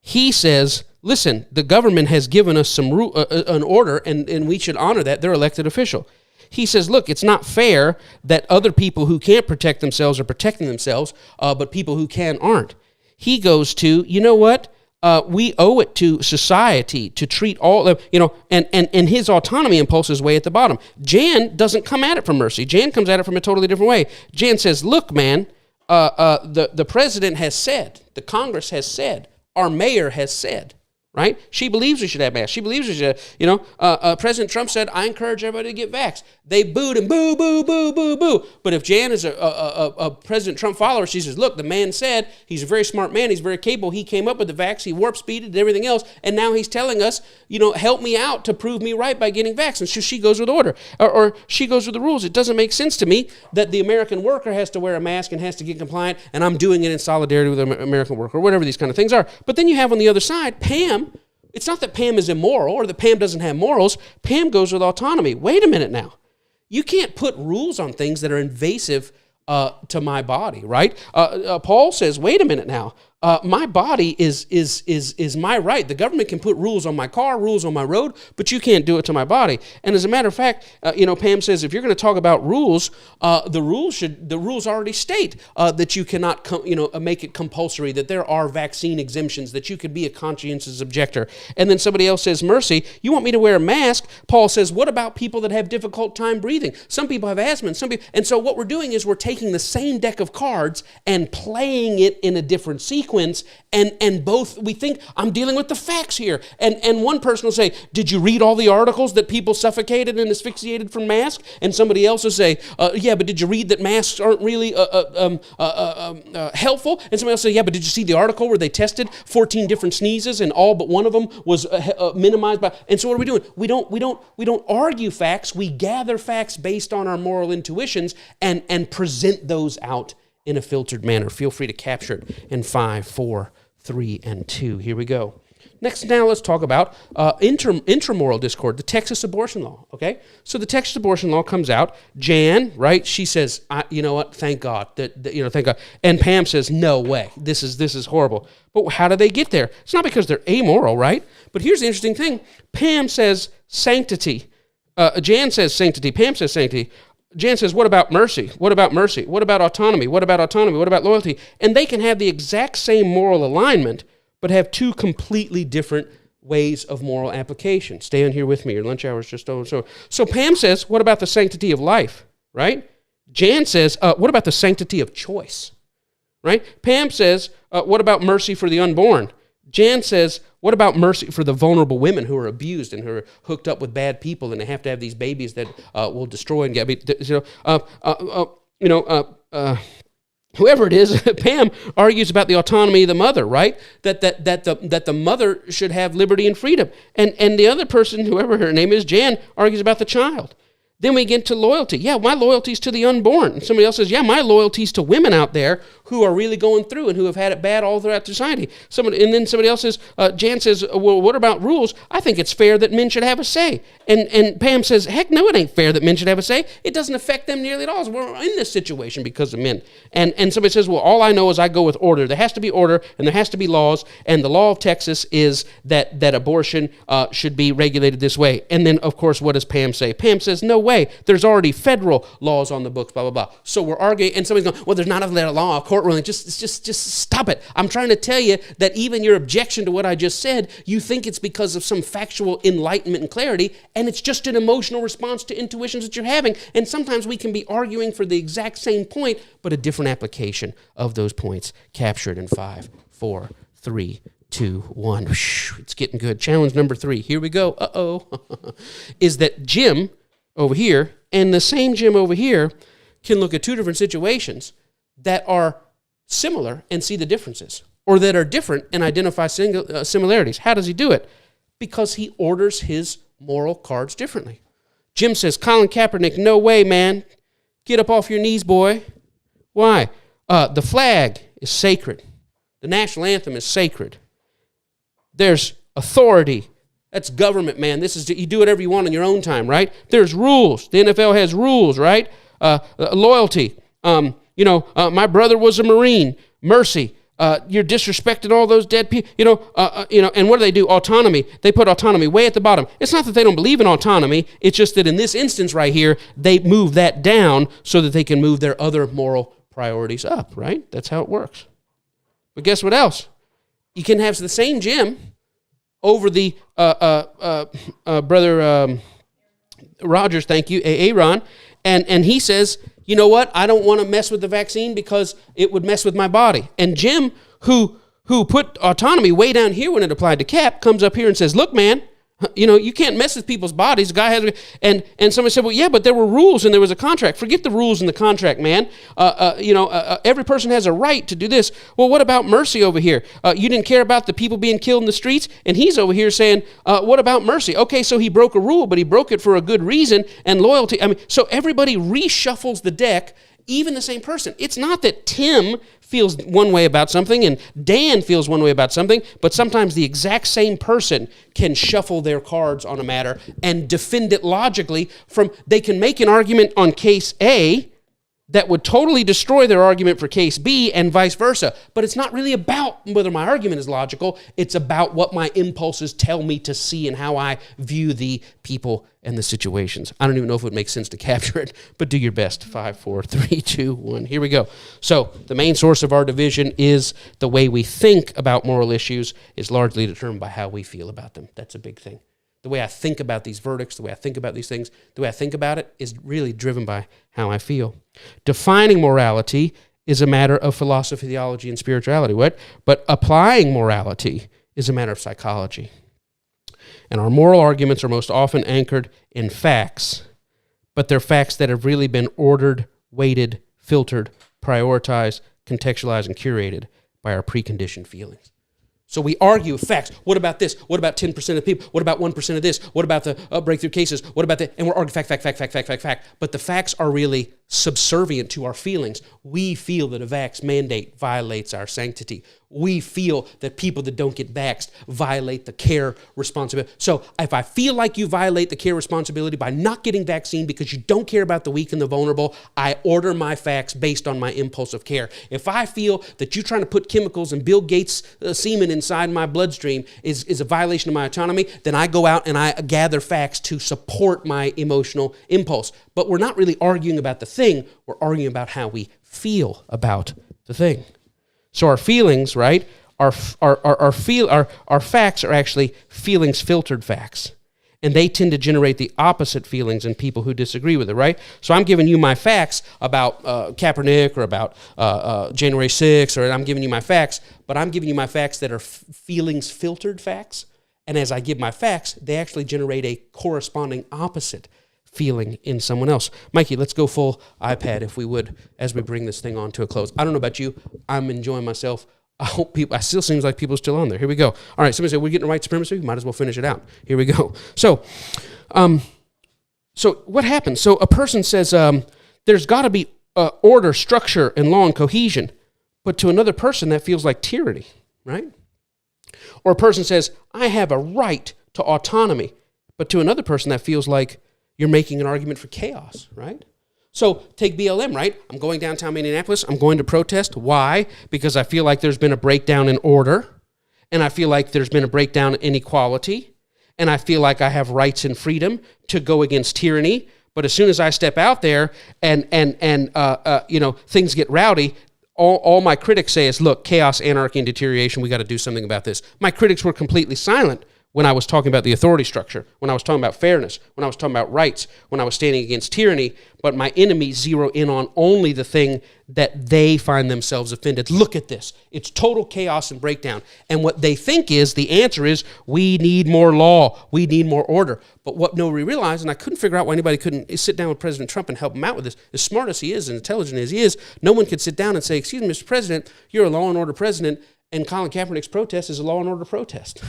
He says, listen, the government has given us an order, and we should honor that. They're elected official. He says, look, it's not fair that other people who can't protect themselves are protecting themselves, but people who can aren't. He goes to, you know what? We owe it to society to treat all of, and his autonomy impulse is way at the bottom. Jan doesn't come at it from mercy. Jan comes at it from a totally different way. Jan says, look, man, the president has said, the Congress has said, our mayor has said, right? She believes we should have masks. She believes we should, President Trump said, I encourage everybody to get vaxxed. They booed him, boo, boo, boo, boo, boo. But if Jan is a President Trump follower, she says, look, the man said, he's a very smart man, he's very capable, he came up with the vax, he warp speeded and everything else, and now he's telling us, help me out to prove me right by getting vaxxed. And so she goes with order, or she goes with the rules. It doesn't make sense to me that the American worker has to wear a mask and has to get compliant, and I'm doing it in solidarity with the American worker, or whatever these kind of things are. But then you have on the other side, Pam. It's not that Pam is immoral or that Pam doesn't have morals. Pam goes with autonomy. Wait a minute now. You can't put rules on things that are invasive to my body, right? Paul says, wait a minute now. My body is my right. The government can put rules on my car, rules on my road, but you can't do it to my body. And as a matter of fact, Pam says if you're going to talk about rules, the rules already state that you cannot make it compulsory, that there are vaccine exemptions, that you could be a conscientious objector. And then somebody else says mercy. You want me to wear a mask? Paul says, what about people that have difficult time breathing? Some people have asthma, and so what we're doing is we're taking the same deck of cards and playing it in a different sequence. And both, we think, I'm dealing with the facts here. And one person will say, did you read all the articles that people suffocated and asphyxiated from masks? And somebody else will say, yeah, but did you read that masks aren't really helpful? And somebody else will say, yeah, but did you see the article where they tested 14 different sneezes and all but one of them was minimized by? And so what are we doing? We don't argue facts. We gather facts based on our moral intuitions and present those out in a filtered manner. Feel free to capture it in 5, 4, 3, and 2. Here we go. Now let's talk about intramoral discord, the Texas abortion law, okay? So the Texas abortion law comes out. Jan, right, she says, you know what, thank God. Thank God. And Pam says, no way, this is horrible. But how do they get there? It's not because they're amoral, right? But here's the interesting thing. Pam says sanctity. Jan says sanctity. Pam says sanctity. Jan says, what about mercy? What about mercy? What about autonomy? What about autonomy? What about loyalty? And they can have the exact same moral alignment, but have two completely different ways of moral application. Stay on here with me. Your lunch hour is just over. So Pam says, what about the sanctity of life, right? Jan says, what about the sanctity of choice, right? Pam says, what about mercy for the unborn? Jan says, what about mercy for the vulnerable women who are abused and who are hooked up with bad people and they have to have these babies that will destroy and get, whoever it is, Pam argues about the autonomy of the mother, right? That the mother should have liberty and freedom. And the other person, whoever her name is, Jan, argues about the child. Then we get to loyalty. Yeah, my loyalty's to the unborn. And somebody else says, yeah, my loyalty's to women out there who are really going through and who have had it bad all throughout society. And then somebody else says, Jan says, well, what about rules? I think it's fair that men should have a say. And Pam says, heck no, it ain't fair that men should have a say. It doesn't affect them nearly at all. We're in this situation because of men. And somebody says, well, all I know is I go with order. There has to be order and there has to be laws. And the law of Texas is that abortion should be regulated this way. And then, of course, what does Pam say? Pam says, no way. There's already federal laws on the books, blah, blah, blah. So we're arguing, and somebody's going, well, there's not a law, a court ruling. Just stop it. I'm trying to tell you that even your objection to what I just said, you think it's because of some factual enlightenment and clarity, and it's just an emotional response to intuitions that you're having. And sometimes we can be arguing for the exact same point, but a different application of those points captured in 5, 4, 3, 2, 1. It's getting good. Challenge number 3. Here we go. Is that Jim over here and the same Jim over here can look at two different situations that are similar and see the differences, or that are different and identify similarities. How does he do it? Because he orders his moral cards differently. Jim says, Colin Kaepernick, no way, man. Get up off your knees, boy. Why? The flag is sacred. The national anthem is sacred. There's authority. That's government, man. You do whatever you want in your own time, right? There's rules. The NFL has rules, right? Loyalty. My brother was a Marine. Mercy. You're disrespecting all those dead people. And what do? Autonomy. They put autonomy way at the bottom. It's not that they don't believe in autonomy. It's just that in this instance right here, they move that down so that they can move their other moral priorities up, right? That's how it works. But guess what else? You can have the same Jim over the brother Rogers, thank you, Aaron, and he says, you know what? I don't want to mess with the vaccine because it would mess with my body. And Jim, who put autonomy way down here when it applied to Cap, comes up here and says, look, man, you can't mess with people's bodies. The guy has, and somebody said, well, yeah, but there were rules and there was a contract. Forget the rules and the contract, man. Every person has a right to do this. Well, what about mercy over here? You didn't care about the people being killed in the streets, and he's over here saying, what about mercy? Okay, so he broke a rule, but he broke it for a good reason and loyalty. So everybody reshuffles the deck, even the same person. It's not that Tim feels one way about something and Dan feels one way about something, but sometimes the exact same person can shuffle their cards on a matter and defend it logically. They can make an argument on case A that would totally destroy their argument for case B and vice versa. But it's not really about whether my argument is logical. It's about what my impulses tell me to see and how I view the people and the situations. I don't even know if it would make sense to capture it, but do your best. 5, 4, 3, 2, 1. Here we go. So the main source of our division is the way we think about moral issues is largely determined by how we feel about them. That's a big thing. The way I think about these verdicts, the way I think about these things, the way I think about it is really driven by how I feel. Defining morality is a matter of philosophy, theology, and spirituality. But applying morality is a matter of psychology. And our moral arguments are most often anchored in facts, but they're facts that have really been ordered, weighted, filtered, prioritized, contextualized, and curated by our preconditioned feelings. So we argue facts. What about this? What about 10% of people? What about 1% of this? What about the breakthrough cases? What about that? And we're arguing fact. But the facts are really subservient to our feelings. We feel that a vax mandate violates our sanctity. We feel that people that don't get vaxxed violate the care responsibility. So if I feel like you violate the care responsibility by not getting vaccine because you don't care about the weak and the vulnerable, I order my facts based on my impulse of care. If I feel that you trying to put chemicals and Bill Gates semen inside my bloodstream is a violation of my autonomy, then I go out and I gather facts to support my emotional impulse. But we're not really arguing about the thing, we're arguing about how we feel about the thing. So our feelings, right, our facts are actually feelings filtered facts. And they tend to generate the opposite feelings in people who disagree with it, right? So I'm giving you my facts about Kaepernick or about January 6th, or I'm giving you my facts, but I'm giving you my facts that are feelings filtered facts. And as I give my facts, they actually generate a corresponding opposite feeling in someone else. Mikey, let's go full iPad if we would, as we bring this thing on to a close. I don't know about you. I'm enjoying myself. I hope people, it still seems like people are still on there. Here we go. All right, somebody said, we're getting white supremacy. We might as well finish it out. Here we go. So what happens? So a person says, there's got to be order, structure, and law and cohesion. But to another person, that feels like tyranny, right? Or a person says, I have a right to autonomy. But to another person, that feels like you're making an argument for chaos, right? So take BLM, right? I'm going downtown Minneapolis. I'm going to protest. Why? Because I feel like there's been a breakdown in order, and I feel like there's been a breakdown in equality, and I feel like I have rights and freedom to go against tyranny. But as soon as I step out there and things get rowdy, all my critics say is, look, chaos, anarchy, and deterioration, we got to do something about this. My critics were completely silent when I was talking about the authority structure, when I was talking about fairness, when I was talking about rights, when I was standing against tyranny, but my enemies zero in on only the thing that they find themselves offended. Look at this. It's total chaos and breakdown. And what they think is, the answer is, we need more law, we need more order. But what nobody realized, and I couldn't figure out why anybody couldn't sit down with President Trump and help him out with this, as smart as he is and intelligent as he is, no one could sit down and say, excuse me, Mr. President, you're a law and order president, and Colin Kaepernick's protest is a law and order protest.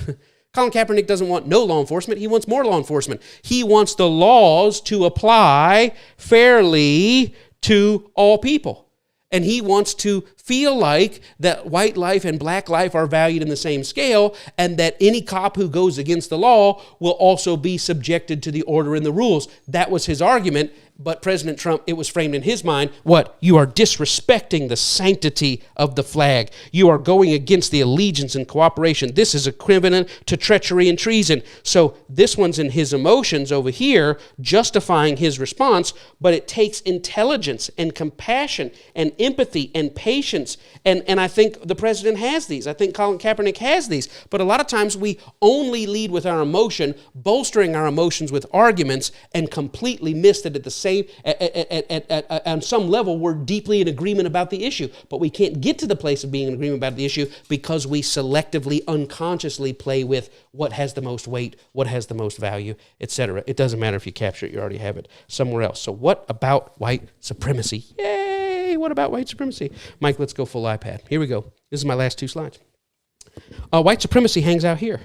Colin Kaepernick doesn't want no law enforcement. He wants more law enforcement. He wants the laws to apply fairly to all people. And he wants to feel like that white life and black life are valued in the same scale, and that any cop who goes against the law will also be subjected to the order and the rules. That was his argument. But President Trump, it was framed in his mind, what? You are disrespecting the sanctity of the flag. You are going against the allegiance and cooperation. This is equivalent to treachery and treason. So this one's in his emotions over here, justifying his response, but it takes intelligence and compassion and empathy and patience. And I think the president has these. I think Colin Kaepernick has these. But a lot of times we only lead with our emotion, bolstering our emotions with arguments, and completely miss that at the on some level, we're deeply in agreement about the issue, but we can't get to the place of being in agreement about the issue because we selectively, unconsciously play with what has the most weight, what has the most value, etc. It doesn't matter if you capture it, you already have it somewhere else. So what about white supremacy? Yay! What about white supremacy? Mike, let's go full iPad. Here we go. This is my last 2 slides. White supremacy hangs out here,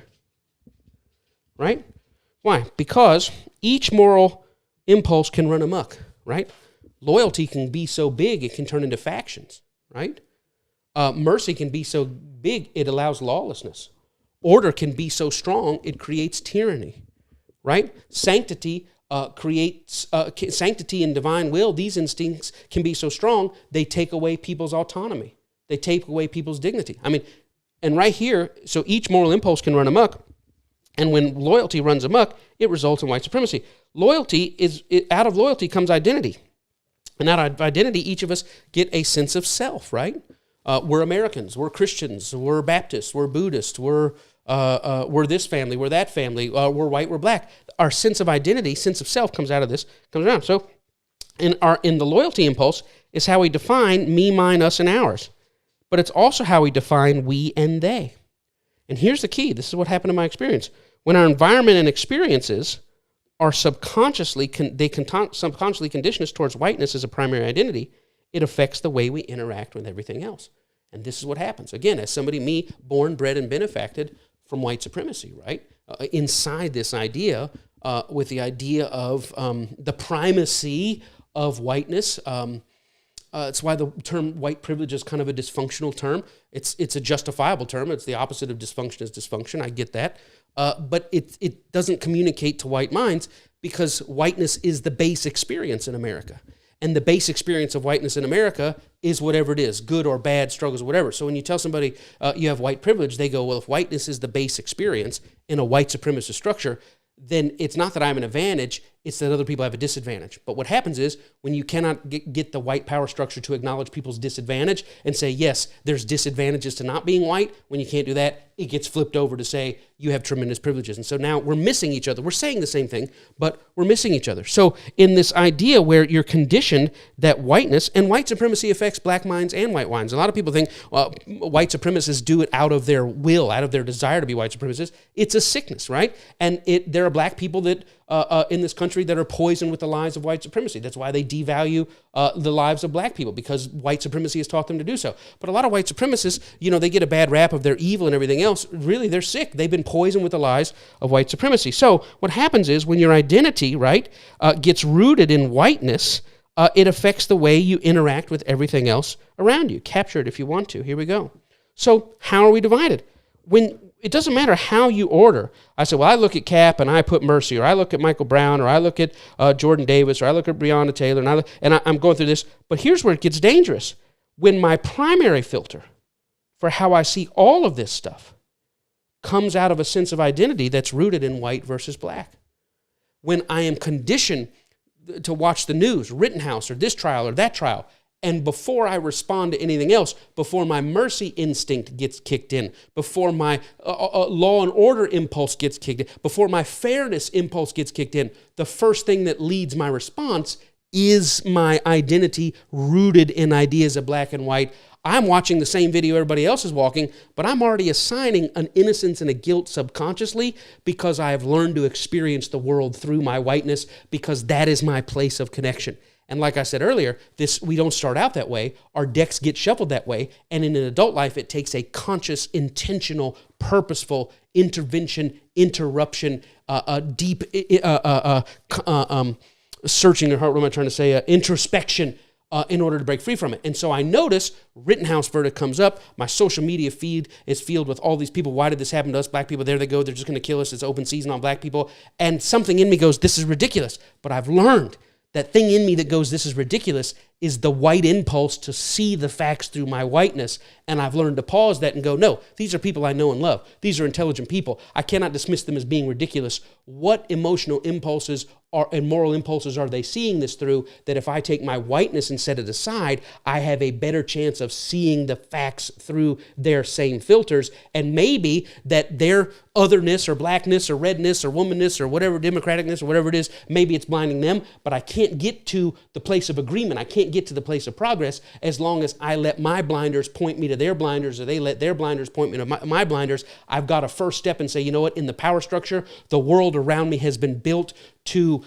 right? Why? Because each moral impulse can run amok, right? Loyalty can be so big it can turn into factions, right? Mercy can be so big it allows lawlessness. Order can be so strong it creates tyranny, right? Sanctity creates sanctity and divine will, these instincts can be so strong, they take away people's autonomy. They take away people's dignity. I mean, and right here, so each moral impulse can run amok, and when loyalty runs amok, it results in white supremacy. Out of loyalty comes identity. And out of identity, each of us get a sense of self, right? We're Americans, we're Christians, we're Baptists, we're Buddhists, we're this family, we're that family, we're white, we're black. Our sense of identity, sense of self comes out of this, comes around. So in the loyalty impulse is how we define me, mine, us, and ours. But it's also how we define we and they. And here's the key. This is what happened in my experience. When our environment and experiences are subconsciously condition us towards whiteness as a primary identity, it affects the way we interact with everything else. And this is what happens. Again, as somebody, me, born, bred, and benefacted from white supremacy, right? Inside this idea, with the idea of the primacy of whiteness. It's why the term white privilege is kind of a dysfunctional term. It's a justifiable term. It's the opposite of dysfunction is dysfunction. I get that. But it doesn't communicate to white minds because whiteness is the base experience in America. And the base experience of whiteness in America is whatever it is, good or bad, struggles, whatever. So when you tell somebody you have white privilege, they go, well, if whiteness is the base experience in a white supremacist structure, then it's not that I'm an advantage, it's that other people have a disadvantage. But what happens is when you cannot get the white power structure to acknowledge people's disadvantage and say, yes, there's disadvantages to not being white, when you can't do that, it gets flipped over to say you have tremendous privileges. And so now we're missing each other. We're saying the same thing, but we're missing each other. So in this idea where you're conditioned that whiteness, and white supremacy affects black minds and white minds. A lot of people think, well, white supremacists do it out of their will, out of their desire to be white supremacists. It's a sickness, right? And there are black people that in this country that are poisoned with the lies of white supremacy. That's why they devalue the lives of black people, because white supremacy has taught them to do so. But a lot of white supremacists, they get a bad rap of their evil and everything else. Really, they're sick. They've been poisoned with the lies of white supremacy. So what happens is when your identity, right, gets rooted in whiteness, it affects the way you interact with everything else around you. Capture it if you want to. Here we go. So how are we divided? It doesn't matter how you order. I say, well, I look at Cap and I put Mercy, or I look at Michael Brown, or I look at Jordan Davis, or I look at Breonna Taylor, and I'm going through this. But here's where it gets dangerous. When my primary filter for how I see all of this stuff comes out of a sense of identity that's rooted in white versus black. When I am conditioned to watch the news, Rittenhouse, or this trial, or that trial, and before I respond to anything else, before my mercy instinct gets kicked in, before my law and order impulse gets kicked in, before my fairness impulse gets kicked in, the first thing that leads my response is my identity rooted in ideas of black and white. I'm watching the same video everybody else is watching, but I'm already assigning an innocence and a guilt subconsciously because I have learned to experience the world through my whiteness, because that is my place of connection. And like I said earlier, we don't start out that way. Our decks get shuffled that way. And in an adult life, it takes a conscious, intentional, purposeful intervention, interruption, deep searching, or what am I trying to say? Introspection in order to break free from it. And so I notice Rittenhouse verdict comes up. My social media feed is filled with all these people. Why did this happen to us? Black people, there they go. They're just going to kill us. It's open season on black people. And something in me goes, this is ridiculous. But I've learned that thing in me that goes, this is ridiculous, is the white impulse to see the facts through my whiteness. And I've learned to pause that and go, no, these are people I know and love. These are intelligent people. I cannot dismiss them as being ridiculous. What emotional impulses and moral impulses are they seeing this through, that if I take my whiteness and set it aside, I have a better chance of seeing the facts through their same filters, and maybe that their otherness or blackness or redness or womanness or whatever, democraticness or whatever it is, maybe it's blinding them, but I can't get to the place of agreement. I can't get to the place of progress as long as I let my blinders point me to their blinders, or they let their blinders point me to my blinders. I've got a first step and say, you know what, in the power structure, the world around me has been built to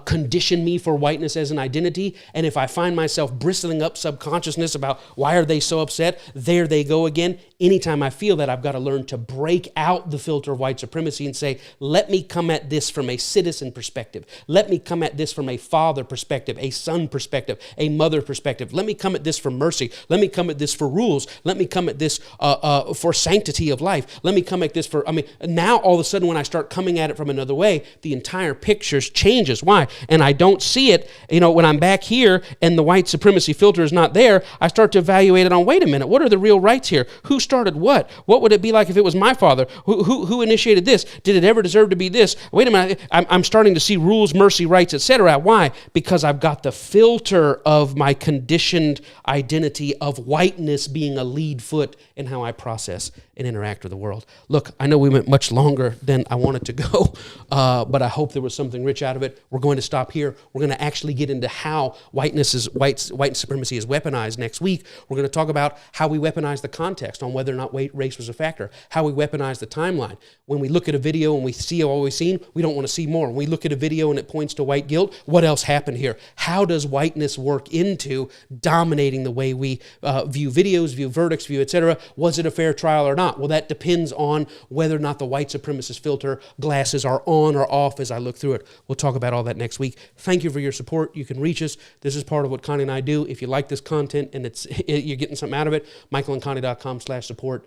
condition me for whiteness as an identity. And if I find myself bristling up subconsciousness about why are they so upset, there they go again. anytime I feel that, I've got to learn to break out the filter of white supremacy and say, let me come at this from a citizen perspective. Let me come at this from a father perspective, a son perspective, a mother perspective. Let me come at this for mercy. Let me come at this for rules. Let me come at this for sanctity of life. Let me come at this for, now all of a sudden when I start coming at it from another way, the entire picture changes. Why? And I don't see it, when I'm back here and the white supremacy filter is not there, I start to evaluate it on, wait a minute, what are the real rights here? Who started what? What would it be like if it was my father? Who initiated this? Did it ever deserve to be this? Wait a minute, I'm starting to see rules, mercy, rights, etc. Why? Because I've got the filter of my conditioned identity of whiteness being a lead foot in how I process and interact with the world. Look, I know we went much longer than I wanted to go, but I hope there was something rich out of it. We're going to stop here. We're going to actually get into how white supremacy is weaponized next week. We're going to talk about how we weaponize the context on whether or not race was a factor, how we weaponize the timeline. When we look at a video and we see all we've seen, we don't want to see more. When we look at a video and it points to white guilt, what else happened here? How does whiteness work into dominating the way we view videos, view verdicts, view etc.? Was it a fair trial or not? Well, that depends on whether or not the white supremacist filter glasses are on or off as I look through it. We'll talk about all that next week. Thank you for your support. You can reach us. This is part of what Connie and I do. If you like this content and you're getting something out of it, michaelandconnie.com/support.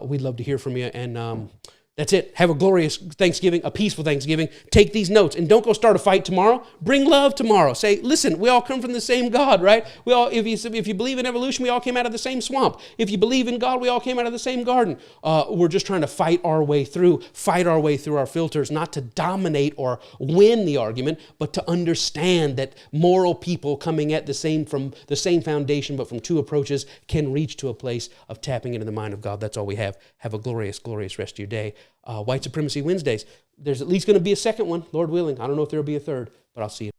We'd love to hear from you. And that's it. Have a glorious Thanksgiving, a peaceful Thanksgiving. Take these notes and don't go start a fight tomorrow. Bring love tomorrow. Say, listen, we all come from the same God, right? We all, if you believe in evolution, we all came out of the same swamp. If you believe in God, we all came out of the same garden. We're just trying to fight our way through our filters, not to dominate or win the argument, but to understand that moral people coming at from the same foundation, but from two approaches, can reach to a place of tapping into the mind of God. That's all we have. Have a glorious, glorious rest of your day. White Supremacy Wednesdays. There's at least going to be a second one, Lord willing. I don't know if there'll be a third, but I'll see you.